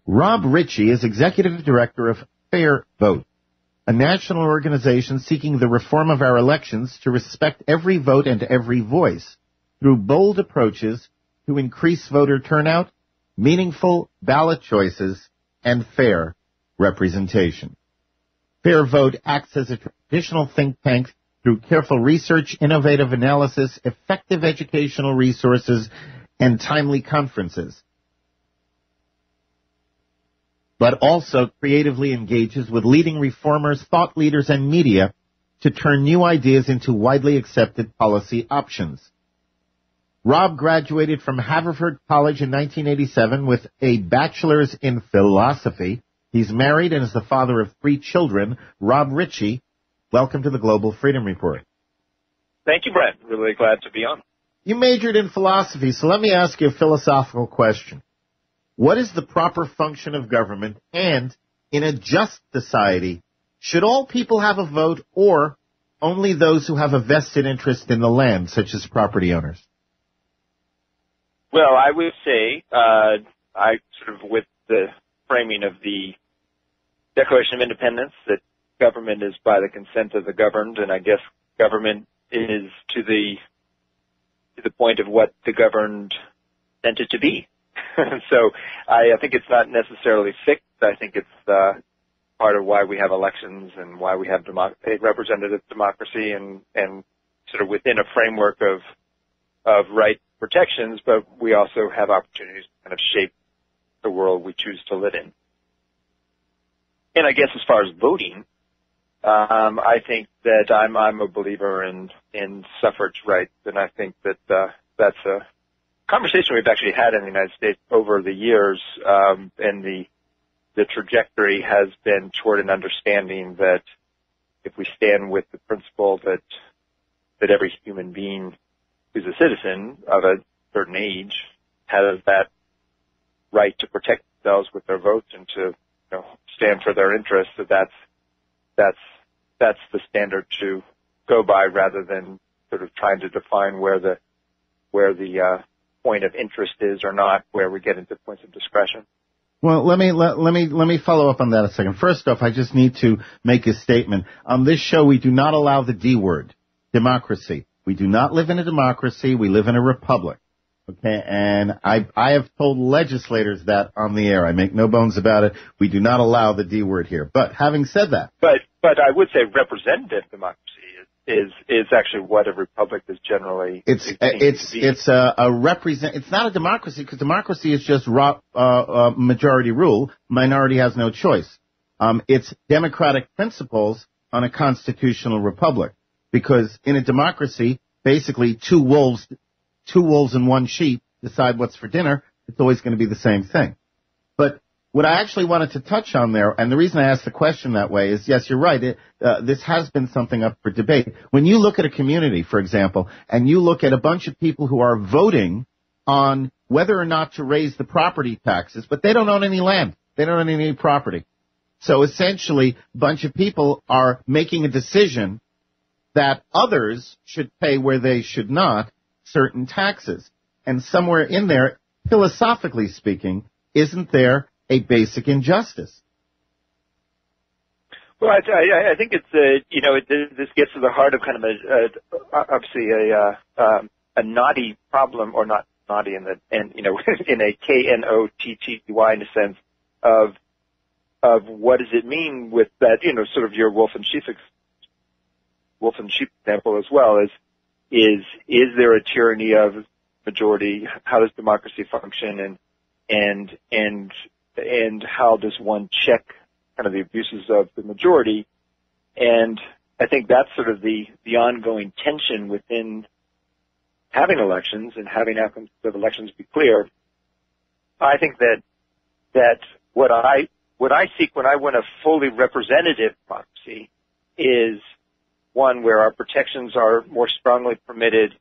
Rob Richie is executive director of Fair Vote, a national organization seeking the reform of our elections to respect every vote and every voice through bold approaches to increase voter turnout, meaningful ballot choices, and fair representation. Fair Vote acts as a traditional think tank through careful research, innovative analysis, effective educational resources, and timely conferences, but also creatively engages with leading reformers, thought leaders, and media to turn new ideas into widely accepted policy options. Rob graduated from Haverford College in 1987 with a bachelor's in philosophy. He's married and is the father of 3 children. Rob Richie, welcome to the Global Freedom Report. Thank you, Brent. Really glad to be on. You majored in philosophy, so let me ask you a philosophical question. What is the proper function of government? And in a just society, should all people have a vote or only those who have a vested interest in the land, such as property owners? Well, I would say, I sort of with the framing of the Declaration of Independence, that government is by the consent of the governed, and I guess government is to the point of what the governed meant it to be. So I think it's not necessarily fixed. I think it's part of why we have elections and why we have representative democracy and sort of within a framework of right protections, but we also have opportunities to kind of shape the world we choose to live in. And I guess as far as voting, I think that I'm a believer in suffrage rights, and I think that that's a conversation we've actually had in the United States over the years, and the trajectory has been toward an understanding that if we stand with the principle that every human being who's a citizen of a certain age has that right to protect themselves with their votes and to stand for their interests, that's the standard to go by, rather than sort of trying to define where the point of interest is or not, where we get into points of discretion. Well, let me follow up on that a second. First off, I just need to make a statement. On this show, we do not allow the D word, democracy. We do not live in a democracy. We live in a republic. Okay, and I have told legislators that on the air. I make no bones about it. We do not allow the D word here. But having said that, but I would say representative democracy is actually what a republic is generally. It's not a democracy, because democracy is just majority rule. Minority has no choice. It's democratic principles on a constitutional republic, because in a democracy, basically two wolves and one sheep decide what's for dinner. It's always going to be the same thing. But what I actually wanted to touch on there, and the reason I asked the question that way is, yes, you're right, this has been something up for debate. When you look at a community, for example, and you look at a bunch of people who are voting on whether or not to raise the property taxes, but they don't own any land. They don't own any property. So essentially, a bunch of people are making a decision that others should pay where they should not certain taxes. And somewhere in there, philosophically speaking, isn't there a basic injustice? Well, I think it's this gets to the heart of kind of obviously a knotty problem, or not knotty in in a KNOTTY in a sense of what does it mean with that, sort of your wolf and sheep example as well, is there a tyranny of majority? How does democracy function, and how does one check kind of the abuses of the majority? And I think that's sort of the ongoing tension within having elections and having outcomes of elections be clear. I think that what I seek when I want a fully representative democracy is one where our protections are more strongly permitted,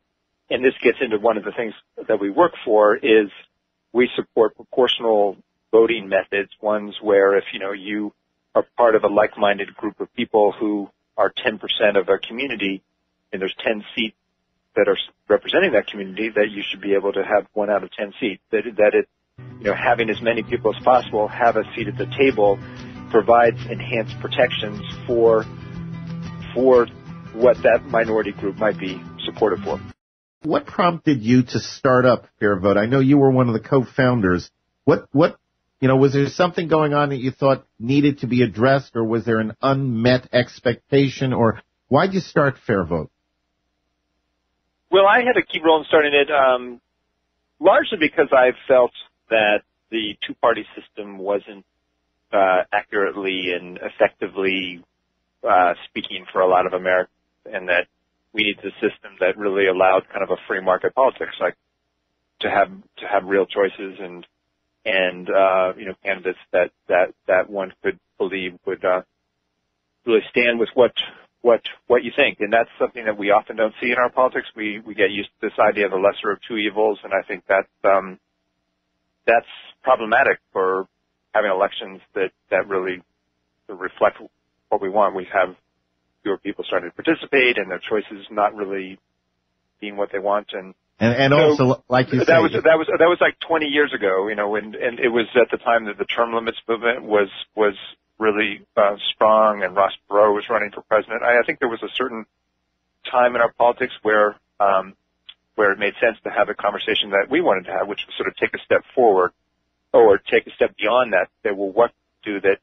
and this gets into one of the things that we work for, is we support proportional voting methods, ones where if, you are part of a like-minded group of people who are 10% of a community, and there's 10 seats that are representing that community, that you should be able to have 1 out of 10 seats. That having as many people as possible have a seat at the table provides enhanced protections for what that minority group might be supportive for. What prompted you to start up Fair Vote? I know you were one of the co-founders. What was there something going on that you thought needed to be addressed, or was there an unmet expectation, or why'd you start Fair Vote? Well, I had a key role in starting it, largely because I felt that the two-party system wasn't accurately and effectively speaking for a lot of Americans, and that we needed a system that really allowed kind of a free market politics, like to have real choices and candidates that one could believe would really stand with what you think. And that's something that we often don't see in our politics. We get used to this idea of the lesser of two evils, and I think that's problematic for having elections that really reflect what we want. We have fewer people starting to participate, and their choices not really being what they want. And so also, like you said, that was like 20 years ago, and it was at the time that the term limits movement was really strong, and Ross Perot was running for president. I think there was a certain time in our politics where it made sense to have a conversation that we wanted to have, which was sort of take a step forward or take a step beyond that. Say, well, what do that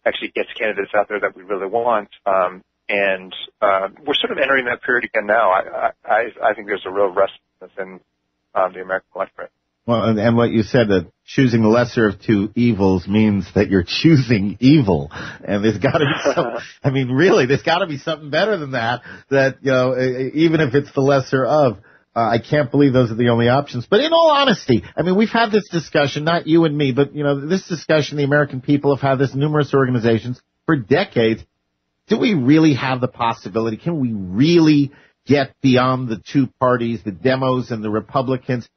actually gets candidates out there that we really want? And we're sort of entering that period again now. I think there's a real restlessness in the American electorate. Well, and what you said, that choosing the lesser of two evils means that you're choosing evil. And there's got to be there's got to be something better than that, even if it's the lesser of. I can't believe those are the only options. But in all honesty, we've had this discussion, not you and me, but, this discussion, the American people have had this, numerous organizations for decades. Do we really have the possibility? Can we really get beyond the two parties, the Demos and the Republicans?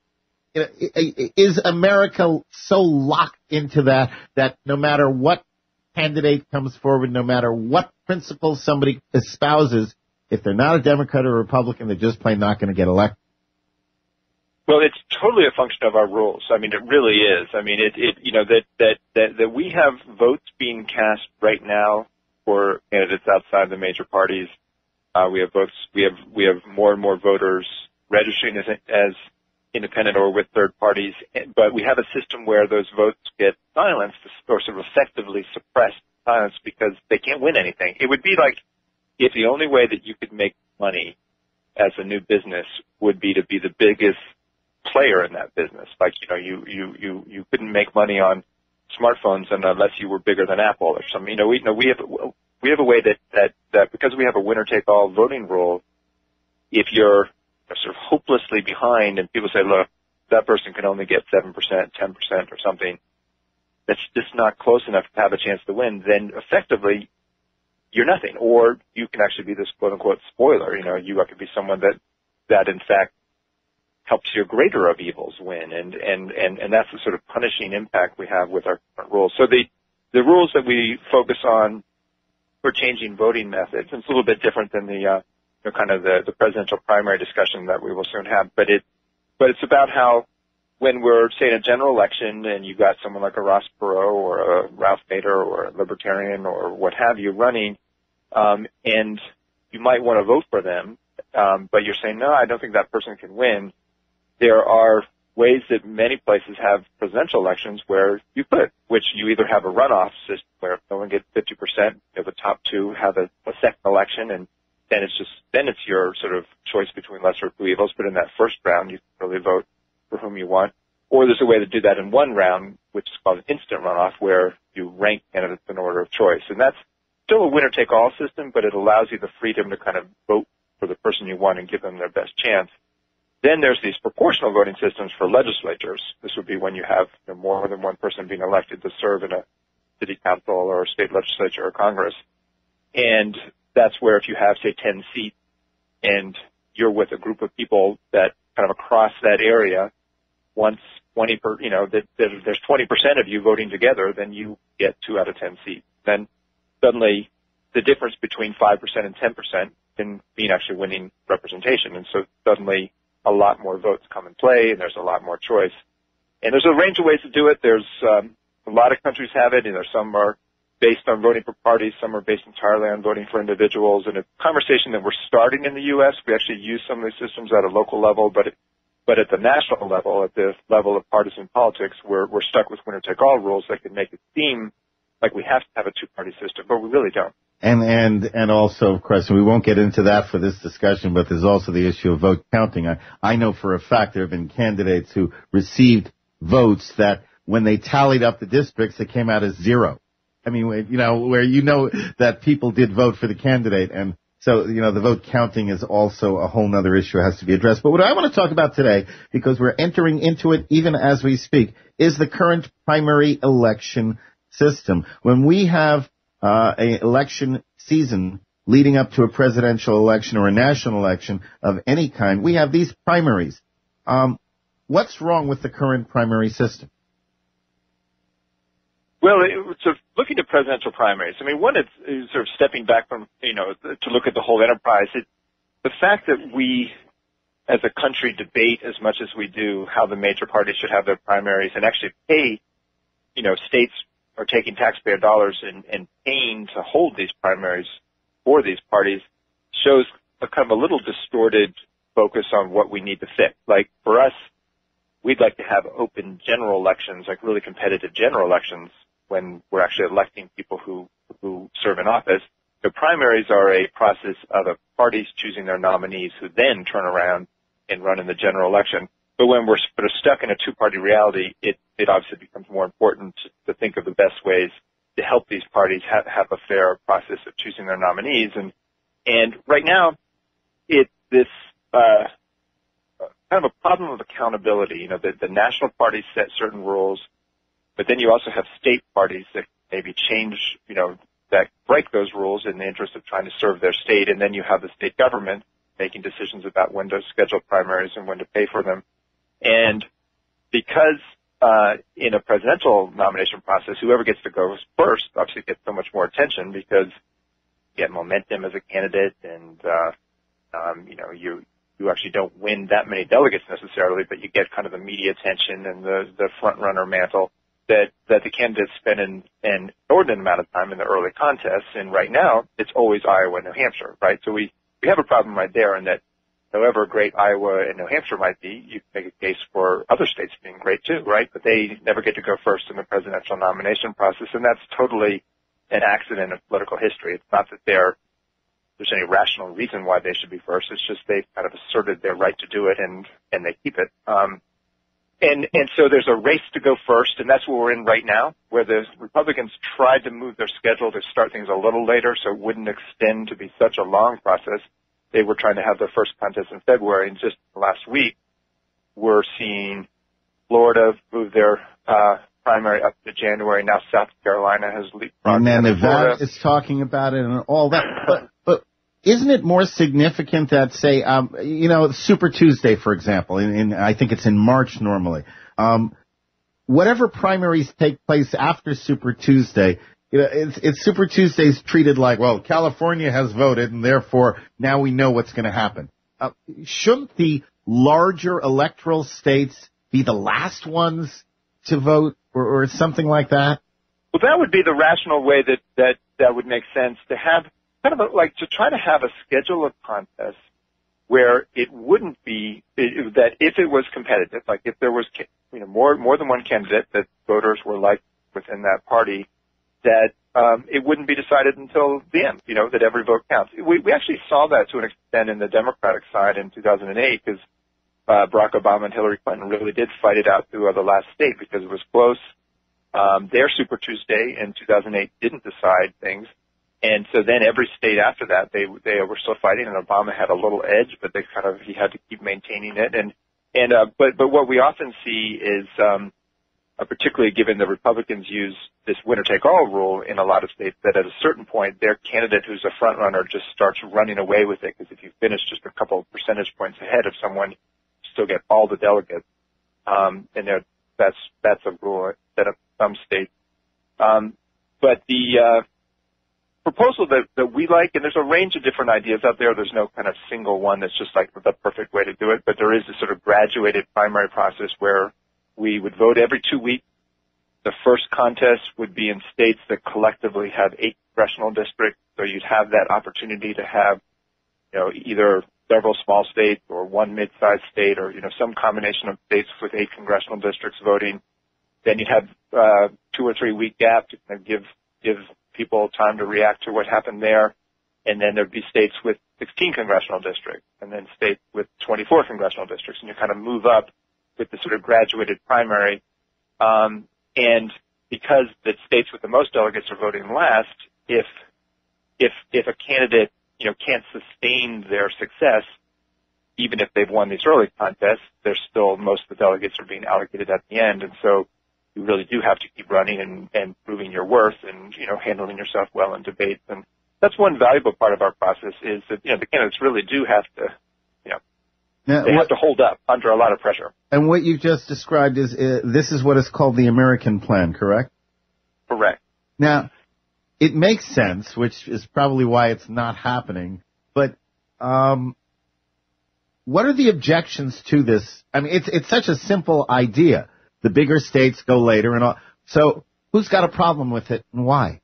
Is America so locked into that no matter what candidate comes forward, no matter what principles somebody espouses, if they're not a Democrat or a Republican, they're just plain not going to get elected? Well, it's totally a function of our rules. It really is. That we have votes being cast right now for candidates outside the major parties. We have votes. We have more and more voters registering as independent or with third parties, but we have a system where those votes get silenced or sort of effectively suppressed, silenced, because they can't win anything. It would be like if the only way that you could make money as a new business would be to be the biggest player in that business. Like, you couldn't make money on smartphones unless you were bigger than Apple or something. We have a way that because we have a winner take all voting rule, if you're sort of hopelessly behind and people say, look, that person can only get 7%, 10% or something, that's just not close enough to have a chance to win, then effectively you're nothing. Or you can actually be this quote unquote spoiler. You could be someone that in fact helps your greater of evils win. And that's the sort of punishing impact we have with our current rules. So the rules that we focus on for changing voting methods, and it's a little bit different than the presidential primary discussion that we will soon have, but it's about how when we're, say, in a general election and you've got someone like a Ross Perot or a Ralph Nader or a Libertarian or what have you running, and you might want to vote for them, but you're saying, no, I don't think that person can win. There are ways that many places have presidential elections where you could, which you either have a runoff system where if no one gets 50%, the top two have a second election, and then it's your sort of choice between lesser of two evils. But in that first round, you can really vote for whom you want. Or there's a way to do that in one round, which is called an instant runoff, where you rank candidates in order of choice. And that's still a winner-take-all system, but it allows you the freedom to kind of vote for the person you want and give them their best chance. Then there's these proportional voting systems for legislatures. This would be when you have more than one person being elected to serve in a city council or a state legislature or Congress. And that's where if you have, say, 10 seats and you're with a group of people that kind of across that area, once there's 20% of you voting together, then you get 2 out of 10 seats. Then suddenly the difference between 5% and 10% can mean actually winning representation. And so suddenly a lot more votes come in play and there's a lot more choice. And there's a range of ways to do it. There's a lot of countries have it, and some are based on voting for parties, some are based entirely on voting for individuals. And a conversation that we're starting in the U.S., we actually use some of these systems at a local level, but at the national level, at the level of partisan politics, we're stuck with winner-take-all rules that can make it seem like we have to have a two-party system, but we really don't. And also, of course, we won't get into that for this discussion, but there's also the issue of vote counting. I know for a fact there have been candidates who received votes that when they tallied up the districts, it came out as zero. I mean, where that people did vote for the candidate. And so, the vote counting is also a whole other issue that has to be addressed. But what I want to talk about today, because we're entering into it even as we speak, is the current primary election system. When we have an election season leading up to a presidential election or a national election of any kind, we have these primaries. What's wrong with the current primary system? Well, so looking at presidential primaries, I mean, one is sort of stepping back from, to look at the whole enterprise. The fact that we, as a country, debate as much as we do how the major parties should have their primaries and actually pay, states are taking taxpayer dollars and paying to hold these primaries for these parties shows a kind of a little distorted focus on what we need to fix. Like for us, we'd like to have open general elections, like really competitive general elections when we're actually electing people who serve in office. The primaries are a process of the parties choosing their nominees who then turn around and run in the general election. But when we're sort of stuck in a two-party reality, it obviously becomes more important to think of the best ways to help these parties have a fair process of choosing their nominees. And right now, it's this kind of a problem of accountability. The national parties set certain rules, but then you also have state parties that maybe change, that break those rules in the interest of trying to serve their state. And then you have the state government making decisions about when to schedule primaries and when to pay for them. And because in a presidential nomination process, whoever gets to go first obviously gets so much more attention because you get momentum as a candidate and, you actually don't win that many delegates necessarily, but you get kind of the media attention and the front runner mantle that the candidates spend an inordinate amount of time in the early contests. And right now, it's always Iowa and New Hampshire, right? So we have a problem right there in that however great Iowa and New Hampshire might be, you can make a case for other states being great too, right? But they never get to go first in the presidential nomination process, and that's totally an accident of political history. It's not that there's any rational reason why they should be first. It's just they've kind of asserted their right to do it, and they keep it. And so there's a race to go first, and that's what we're in right now, where the Republicans tried to move their schedule to start things a little later so it wouldn't extend to be such a long process. They were trying to have their first contest in February, and just last week, we're seeing Florida move their primary up to January. Now South Carolina has leapfrogged. And then Nevada is talking about it and all that. But isn't it more significant that, say, Super Tuesday, for example, I think it's in March normally, whatever primaries take place after Super Tuesday, it's Super Tuesday's treated like, well, California has voted, and therefore now we know what's going to happen. Shouldn't the larger electoral states be the last ones to vote, or something like that? Well, that would be the rational way that would make sense, to have kind of to try to have a schedule of contests where it wouldn't be that if it was competitive, like if there was more than one candidate that voters were like within that party, that it wouldn't be decided until the end, that every vote counts. We actually saw that to an extent in the Democratic side in 2008 because Barack Obama and Hillary Clinton really did fight it out through the last state because it was close. Their Super Tuesday in 2008 didn't decide things. And so then every state after that, they were still fighting, and Obama had a little edge, but he had to keep maintaining it. But what we often see is, particularly given the Republicans use this winner-take-all rule in a lot of states, that at a certain point, their candidate who's a front runner just starts running away with it, because if you finish just a couple of percentage points ahead of someone, you still get all the delegates. And that's a rule set up in some states. But the proposal that we like, and there's a range of different ideas out there. There's no kind of single one that's just like the perfect way to do it, but there is a sort of graduated primary process where We would vote every 2 weeks. The first contest would be in states that collectively have 8 congressional districts. So you'd have that opportunity to have, either several small states or one mid-sized state or, some combination of states with 8 congressional districts voting. Then you'd have 2 or 3 week gap to kind of give people time to react to what happened there. And then there'd be states with 16 congressional districts and then states with 24 congressional districts. And you kind of move up with the sort of graduated primary. And because the states with the most delegates are voting last, if a candidate, can't sustain their success, even if they've won these early contests, there's still most of the delegates are being allocated at the end. And so you really do have to keep running and proving your worth and, handling yourself well in debates. And that's one valuable part of our process is that, the candidates really do have to, they have to hold up under a lot of pressure. And what you just described is, this is what is called the American plan, correct? Correct. Now, it makes sense, which is probably why it's not happening, but, what are the objections to this? I mean, it's such a simple idea. The bigger states go later and all. So who's got a problem with it and why?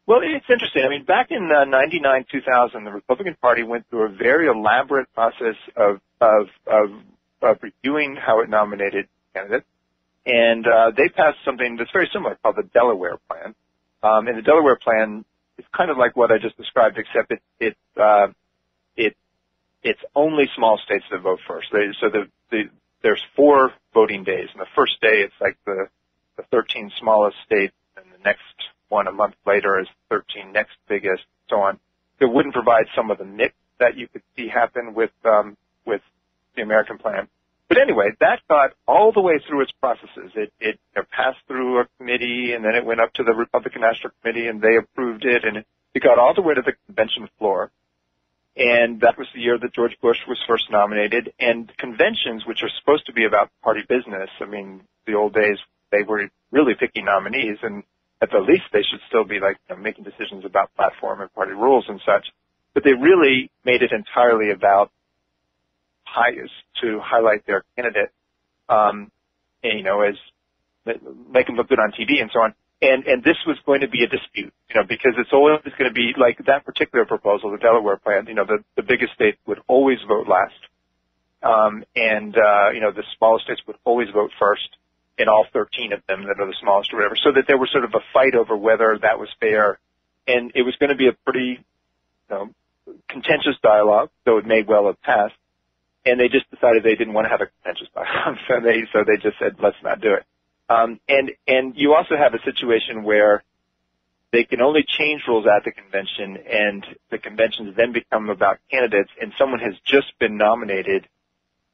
Well, it's interesting. I mean, back in 99, 2000, the Republican Party went through a very elaborate process of reviewing how it nominated candidates, and they passed something that's very similar called the Delaware Plan. And the Delaware Plan is kind of like what I just described, except it's only small states that vote first. There's 4 voting days, and the first day it's like the 13 smallest states, and the next one a month later is 13 next biggest, so on. It wouldn't provide some of the mix that you could see happen with the American plan. But anyway, that got all the way through its processes. It passed through a committee, and then it went up to the Republican National Committee, and they approved it, and it got all the way to the convention floor. And that was the year that George Bush was first nominated. And conventions, which are supposed to be about party business, I mean, the old days, they were really picking nominees, and at the least they should still be making decisions about platform and party rules and such. But they really made it entirely about to highlight their candidate, and, as make them look good on TV and so on. And this was going to be a dispute, because it's always going to be like that particular proposal, the Delaware plan, the biggest state would always vote last. The smallest states would always vote first in all 13 of them that are the smallest or whatever, so that there was sort of a fight over whether that was fair. And it was going to be a pretty, contentious dialogue, so it may well have passed. And they just decided they didn't want to have a contentious dialogue, so they just said, let's not do it. And you also have a situation where they can only change rules at the convention, and the conventions then become about candidates, and someone has just been nominated,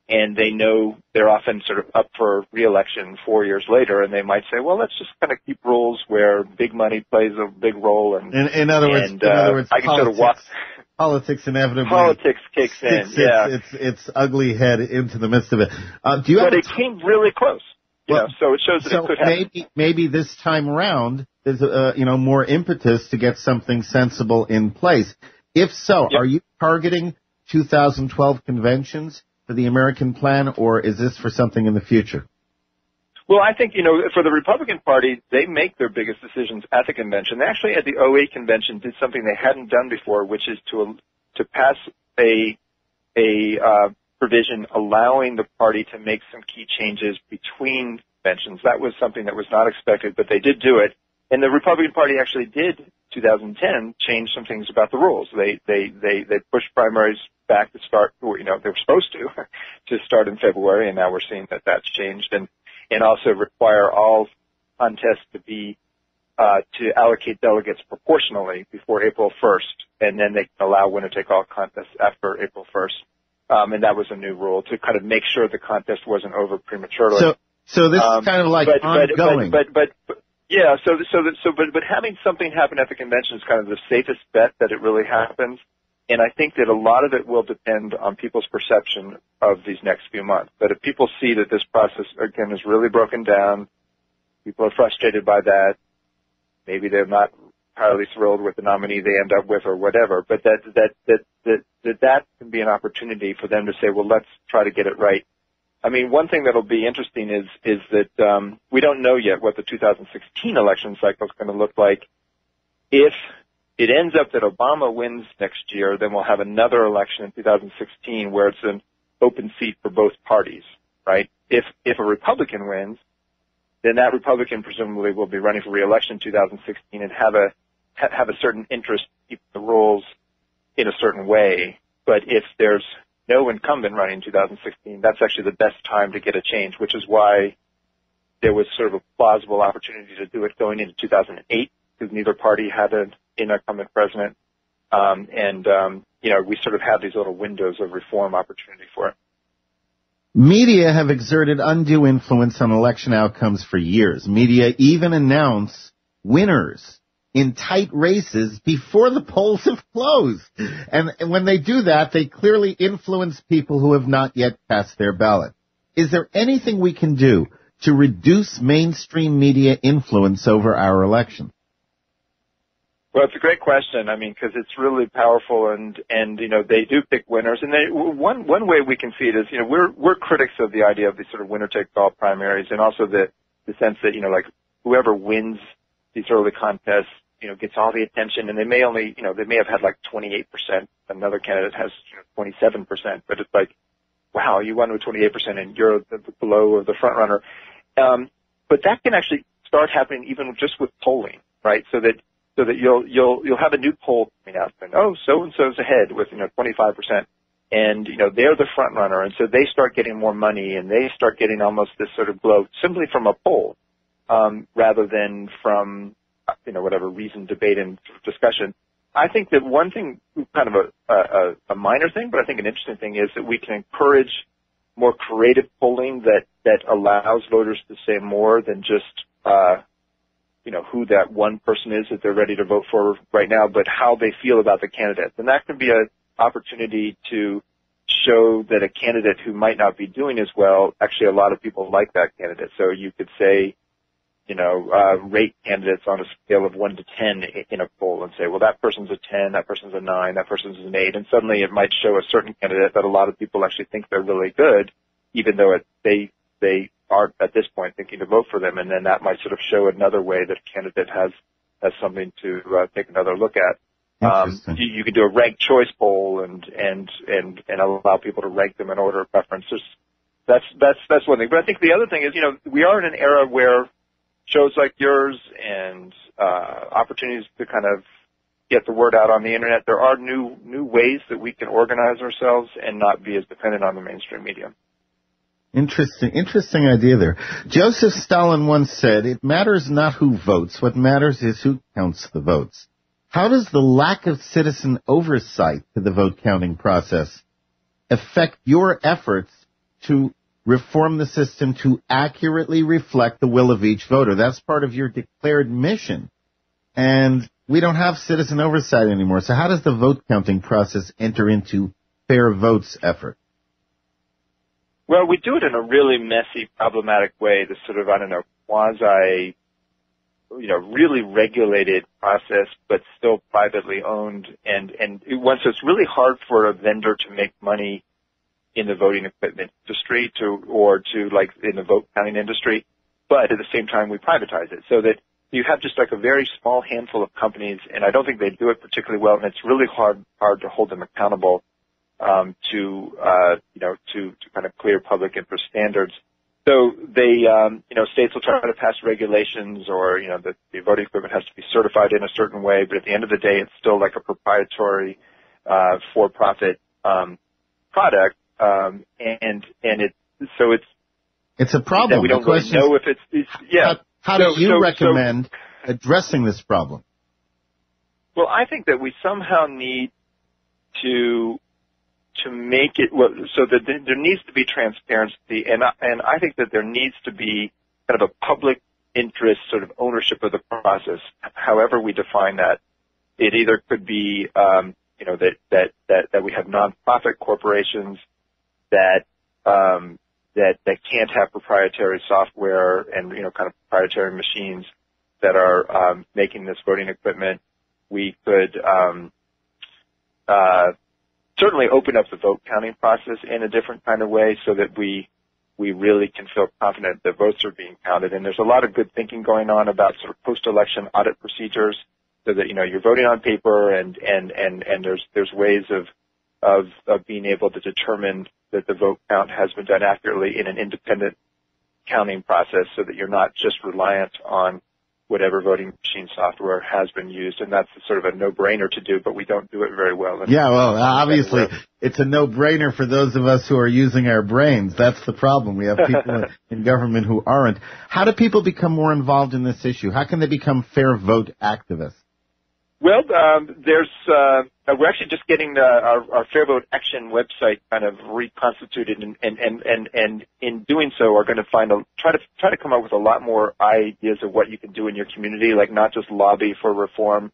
and they know they're often sort of up for re-election 4 years later, and they might say, well, let's just kind of keep rules where big money plays a big role. And in other words, I can sort of walk. Politics inevitably. Politics kicks in. Its ugly head into the midst of it. But it came really close. So it shows that it could happen. Maybe this time around there's more impetus to get something sensible in place. If so, Are you targeting 2012 conventions for the American plan, or is this for something in the future? Well, I think, for the Republican Party, they make their biggest decisions at the convention. They actually, at the 08 convention, did something they hadn't done before, which is to pass a provision allowing the party to make some key changes between conventions. That was something that was not expected, but they did do it. And the Republican Party actually did, 2010, change some things about the rules. They pushed primaries back to start, they were supposed to start in February, and now we're seeing that that's changed. And also require all contests to be to allocate delegates proportionally before April 1st, and then they can allow winner-take-all contests after April 1st. And that was a new rule to kind of make sure the contest wasn't over prematurely. So this is kind of like ongoing. But having something happen at the convention is kind of the safest bet that it really happens. And I think that a lot of it will depend on people's perception of these next few months. But if people see that this process, again, is really broken down, people are frustrated by that, maybe they're not entirely thrilled with the nominee they end up with or whatever, but that can be an opportunity for them to say, well, let's try to get it right I mean, one thing that'll be interesting is that we don't know yet what the 2016 election cycle is going to look like. If it ends up that Obama wins next year, then we'll have another election in 2016 where it's an open seat for both parties, right? If a Republican wins, then that Republican presumably will be running for re-election in 2016 and have a certain interest in keeping the rules in a certain way. But if there's no incumbent running in 2016, that's actually the best time to get a change, which is why there was sort of a plausible opportunity to do it going into 2008, because neither party had an incumbent president. We sort of have these little windows of reform opportunity for it. Media have exerted undue influence on election outcomes for years. Media even announce winners in tight races before the polls have closed. And when they do that, they clearly influence people who have not yet cast their ballot. Is there anything we can do to reduce mainstream media influence over our election? Well, it's a great question. I mean, because it's really powerful, and they do pick winners. And one way we can see it is, we're critics of the idea of these sort of winner-take-all primaries, and also the sense that like whoever wins these early contests, gets all the attention, and they may have had like 28%. Another candidate has 27%, but it's like, wow, you won with 28%, and you're below of the front runner. But that can actually start happening even just with polling, right? So that you'll have a new poll coming out and, so and so's ahead with 25%, and they're the front runner, and so they start getting more money, and they start getting almost this sort of glow simply from a poll, rather than from whatever reasoned debate and discussion. I think that one thing, kind of a minor thing, but I think an interesting thing, is that we can encourage more creative polling that allows voters to say more than just who that one person is that they're ready to vote for right now, but how they feel about the candidates. And that can be an opportunity to show that a candidate who might not be doing as well, actually a lot of people like that candidate. So you could say, rate candidates on a scale of 1 to 10 in a poll and say, well, that person's a 10, that person's a 9, that person's an 8. And suddenly it might show a certain candidate that a lot of people actually think they're really good, even though they aren't at this point thinking to vote for them. And then that might sort of show another way that a candidate has something to take another look at. You could do a ranked choice poll and allow people to rank them in order of preference. That's one thing. But I think the other thing is, we are in an era where shows like yours and opportunities to kind of get the word out on the internet, there are new ways that we can organize ourselves and not be as dependent on the mainstream media. Interesting idea there. Joseph Stalin once said, "It matters not who votes. What matters is who counts the votes." How does the lack of citizen oversight to the vote counting process affect your efforts to reform the system to accurately reflect the will of each voter? That's part of your declared mission. And we don't have citizen oversight anymore. So how does the vote counting process enter into fair votes effort? Well, we do it in a really messy, problematic way, this sort of, quasi, really regulated process, but still privately owned. And so it's really hard for a vendor to make money in the voting equipment industry or in the vote counting industry. But at the same time, we privatize it so that you have just like a very small handful of companies, and I don't think they do it particularly well, and it's really hard to hold them accountable to kind of clear public interest standards. So they, states will try to pass regulations, or the voting equipment has to be certified in a certain way, but at the end of the day, it's still like a proprietary, for-profit product, it's a problem. We don't really know if it's yeah. How do you recommend addressing this problem? Well, I think that we somehow need to make it so that there needs to be transparency, and I think that there needs to be kind of a public interest sort of ownership of the process. However we define that, it either could be that we have nonprofit corporations that can't have proprietary software and kind of proprietary machines that are making this voting equipment. We could certainly open up the vote counting process in a different kind of way, so that we we really can feel confident that votes are being counted. And there's a lot of good thinking going on about sort of post-election audit procedures, so that you're voting on paper, and there's ways of being able to determine that the vote count has been done accurately in an independent counting process, so that you're not just reliant on whatever voting machine software has been used. And that's sort of a no-brainer to do, but we don't do it very well. Yeah, well, obviously, it's a no-brainer for those of us who are using our brains. That's the problem. We have people in government who aren't. How do people become more involved in this issue? How can they become fair vote activists? Well, we're actually just getting our Fair Vote Action website kind of reconstituted, and in doing so, are going to try to come up with a lot more ideas of what you can do in your community, like not just lobby for reform,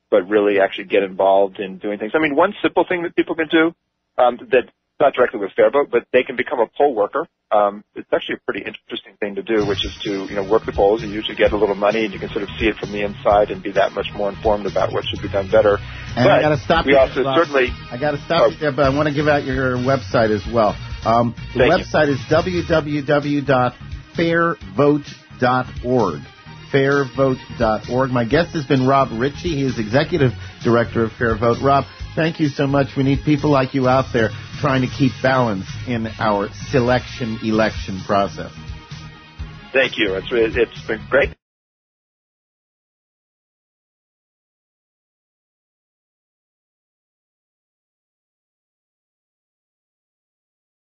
but really actually get involved in doing things. I mean, one simple thing that people can do that's not directly with Fair Vote, but they can become a poll worker. It's actually a pretty interesting thing to do, which is to work the polls. You usually get a little money, and you can sort of see it from the inside and be that much more informed about what should be done better. And I got to stop you. I got to stop you there, but I want to give out your website as well. The website is www.fairvote.org. Fairvote.org. My guest has been Rob Richie. He is Executive Director of Fair Vote. Rob, thank you so much. We need people like you out there trying to keep balance in our election process. Thank you. It's been great.